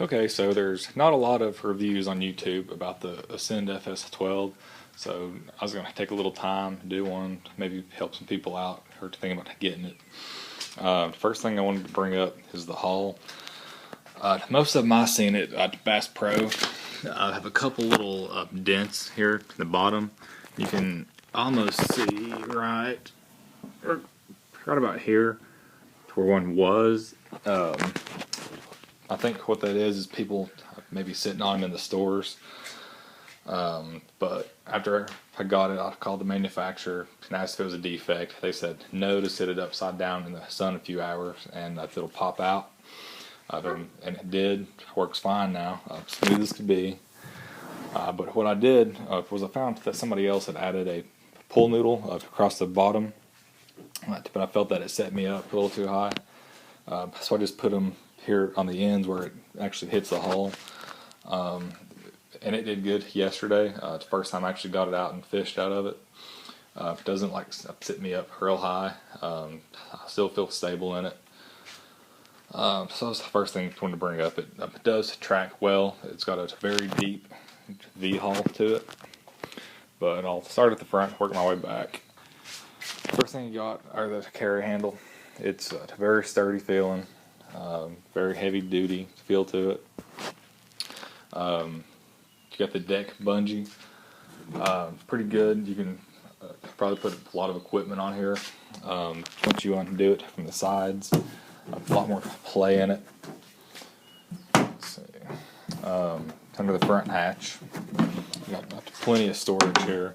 Okay, so there's not a lot of reviews on YouTube about the Ascend FS12, so I was going to take a little time to do one, maybe help some people out who are thinking about getting it. First thing I wanted to bring up is the hull. Most of them I've seen it at Bass Pro have a couple little dents here at the bottom. You can almost see right about here to where one was. I think what that is people maybe sitting on them in the stores. But after I got it, I called the manufacturer and asked if it was a defect. They said no, to sit it upside down in the sun a few hours and it'll pop out. And it did. Works fine now, smooth as could be. But what I did was I found that somebody else had added a pull noodle across the bottom, but I felt that it set me up a little too high. So I just put them here on the ends where it actually hits the hull. And it did good yesterday. It's the first time I actually got it out and fished out of it. It doesn't like sit me up real high. I still feel stable in it. So that's the first thing I wanted to bring up. It does track well. It's got a very deep V-hull to it. But I'll start at the front, work my way back. First thing you got are the carry handle. It's a very sturdy feeling, very heavy duty feel to it. You got the deck bungee, pretty good. You can probably put a lot of equipment on here. Once you undo it from the sides, a lot more play in it. Let's see. Under the front hatch, you got plenty of storage here.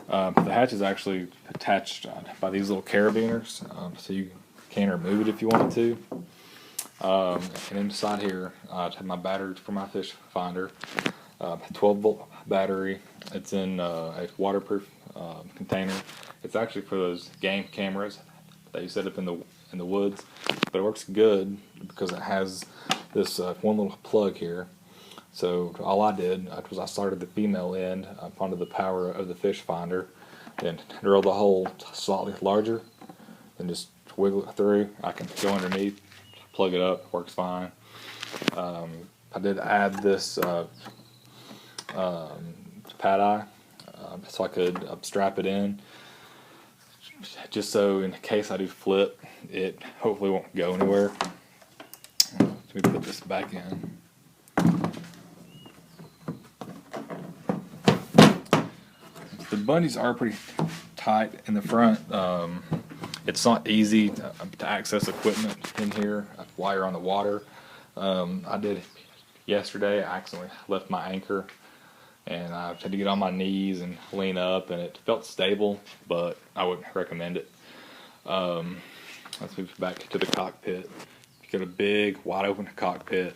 The hatch is actually attached by these little carabiners, so you can remove it if you wanted to. And inside here, I have my battery for my fish finder. 12-volt battery. It's in a waterproof container. It's actually for those game cameras that you set up in the woods, but it works good because it has this one little plug here. So all I did was I started the female end up onto the power of the fish finder, and drill the hole slightly larger, and just wiggle it through. I can go underneath, plug it up, works fine. I did add this pad eye, so I could strap it in, just so in case I do flip, it hopefully won't go anywhere. Let me put this back in. The bungees are pretty tight in the front. It's not easy to access equipment in here while you're on the water. I did yesterday. I accidentally left my anchor, and I had to get on my knees and lean up, and it felt stable, but I wouldn't recommend it. Let's move back to the cockpit. You got a big, wide open cockpit.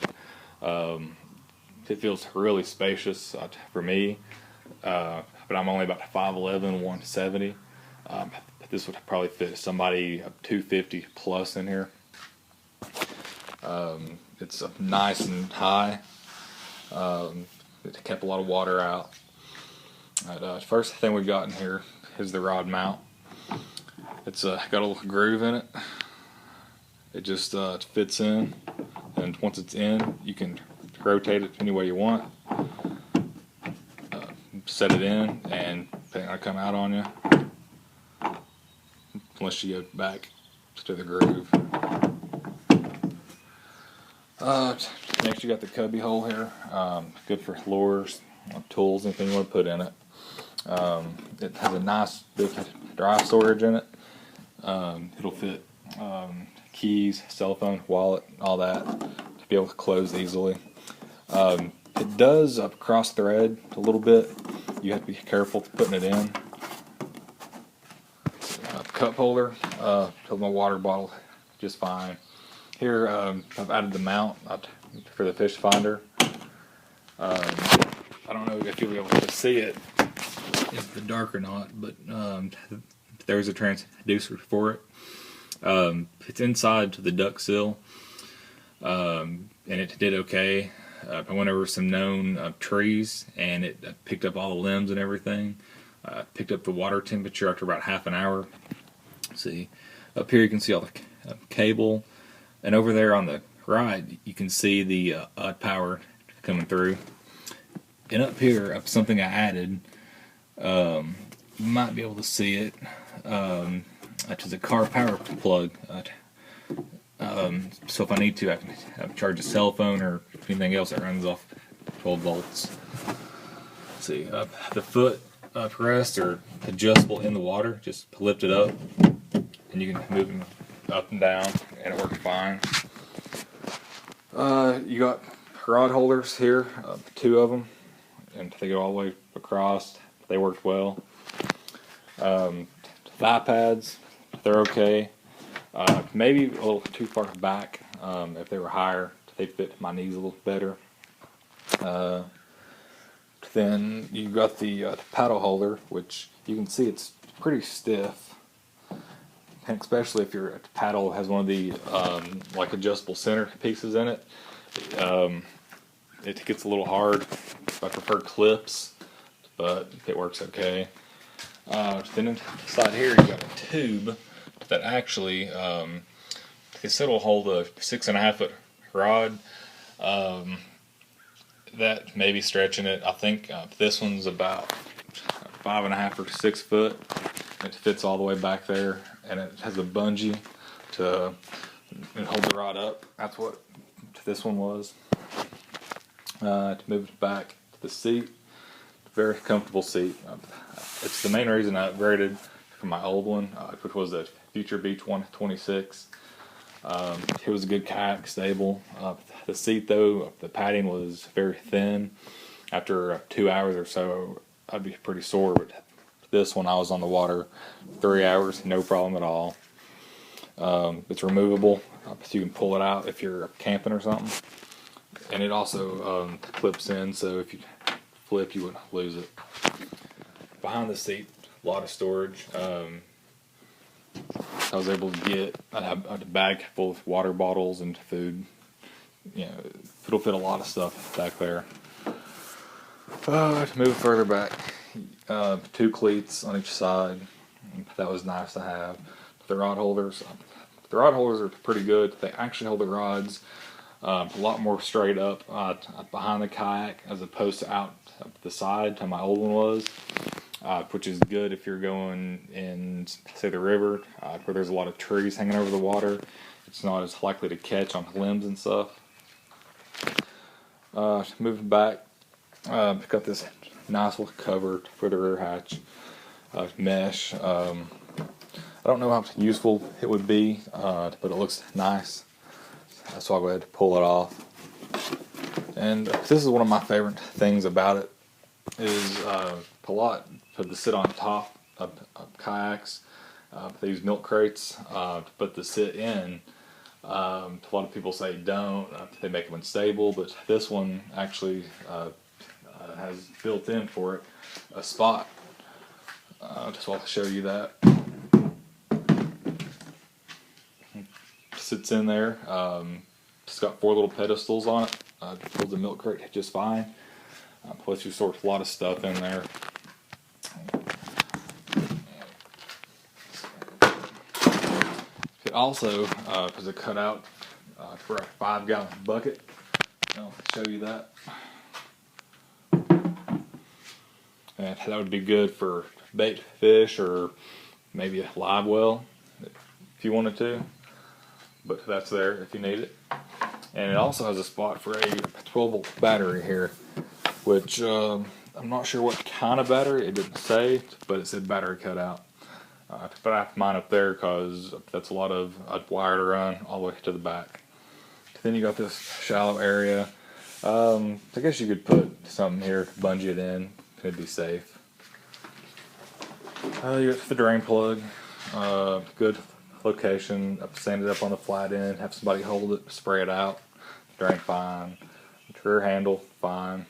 It feels really spacious for me, but I'm only about 5'11", 170. This would probably fit somebody 250 plus in here. It's nice and high. It kept a lot of water out. First thing we've got in here is the rod mount. It's got a little groove in it. It just fits in, and once it's in, you can rotate it any way you want. Set it in, and it's not gonna come out on you unless you go back to the groove. Next, you got the cubby hole here. Good for lures, tools, anything you want to put in it. It has a nice big dry storage in it. It'll fit keys, cell phone, wallet, all that, to be able to close easily. It does cross thread a little bit. You have to be careful putting it in. Cup holder, fill my water bottle just fine. Here I've added the mount for the fish finder. I don't know if you'll be able to see it in the dark or not, but there's a transducer for it. It's inside the duck sill, and it did okay. I went over some known trees, and it picked up all the limbs and everything. Picked up the water temperature after about half an hour. See, up here you can see all the cable, and over there on the right, you can see the power coming through. And up here, something I added, you might be able to see it, which is a car power plug. So if I need to, I can charge a cell phone or anything else that runs off 12 volts. Let's see, the foot rests are adjustable in the water. Just lift it up, and you can move them up and down, and it works fine. You got rod holders here, 2 of them, and they go all the way across. They worked well. Thigh pads, they're okay. Maybe a little too far back. If they were higher, they'd fit my knees a little better. Then you got the paddle holder, which you can see it's pretty stiff, and especially if your paddle has one of the like adjustable center pieces in it. It gets a little hard. I prefer clips, but it works okay. Then inside here you got a tube that actually this will hold a 6.5 foot rod. That may be stretching it. I think this one's about 5.5 or 6 foot. It fits all the way back there, and it has a bungee to hold the rod up. That's what this one was. To move it back to the seat, very comfortable seat. It's the main reason I upgraded from my old one, which was the Future Beach 126. It was a good kayak, stable. The seat though, the padding was very thin. After 2 hours or so, I'd be pretty sore. But this one, I was on the water 3 hours, no problem at all. It's removable, so you can pull it out if you're camping or something. And it also clips in, so if you flip, you wouldn't lose it. Behind the seat, a lot of storage. I was able to get a bag full of water bottles and food. You know, it'll fit a lot of stuff back there. To move further back, 2 cleats on each side. That was nice to have. The rod holders are pretty good. They actually hold the rods a lot more straight up behind the kayak as opposed to out the side, how my old one was. Which is good if you're going in, say, the river, where there's a lot of trees hanging over the water. It's not as likely to catch on limbs and stuff. Moving back, got this nice little cover for the rear hatch, mesh. I don't know how useful it would be, but it looks nice. So I'll go ahead and pull it off. And this is one of my favorite things about it, is a lot to sit on top of kayaks. They use milk crates, but to sit in, a lot of people say don't. They make them unstable, but this one actually has built in for it a spot. Just want to show you that. Sits in there. It's got 4 little pedestals on it. Holds the milk crate just fine. Plus you store a lot of stuff in there. It also is a cutout for a 5-gallon bucket. I'll show you that. And that would be good for bait fish or maybe a live well if you wanted to. But that's there if you need it. And it also has a spot for a 12-volt battery here, which I'm not sure what kind of battery. It didn't say, but it said battery cutout. But I have mine up there because that's a lot of wire to run all the way to the back. Then you got this shallow area. I guess you could put something here, bungee it in. It'd be safe. You got the drain plug. Good location. Stand it up on the flat end. Have somebody hold it, spray it out. Drain fine. Rear handle fine.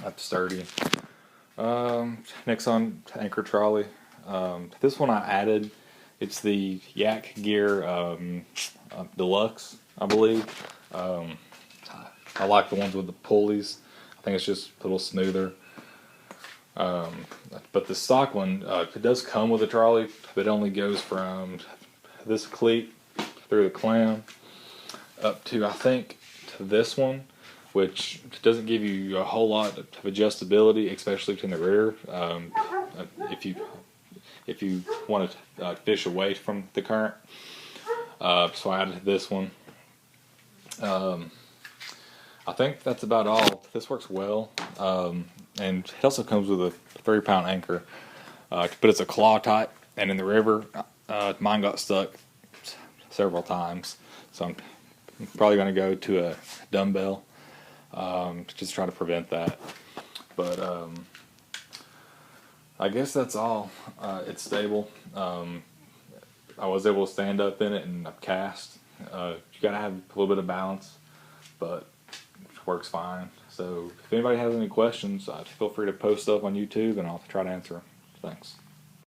That's sturdy. Next on anchor trolley. This one I added. It's the Yak Gear Deluxe, I believe. I like the ones with the pulleys. I think it's just a little smoother. But the stock one, it does come with a trolley, but it only goes from this cleat through the clam. up to, I think, to this one, which doesn't give you a whole lot of adjustability, especially in the rear. If you want to fish away from the current, so I added this one. I think that's about all. This works well, and it also comes with a 3-pound anchor, but it's a claw type, and in the river, mine got stuck several times, so I'm probably going to go to a dumbbell, to just try to prevent that. But I guess that's all. It's stable. I was able to stand up in it and cast. You gotta have a little bit of balance, but it works fine. So if anybody has any questions, feel free to post stuff on YouTube and I'll try to answer them. Thanks.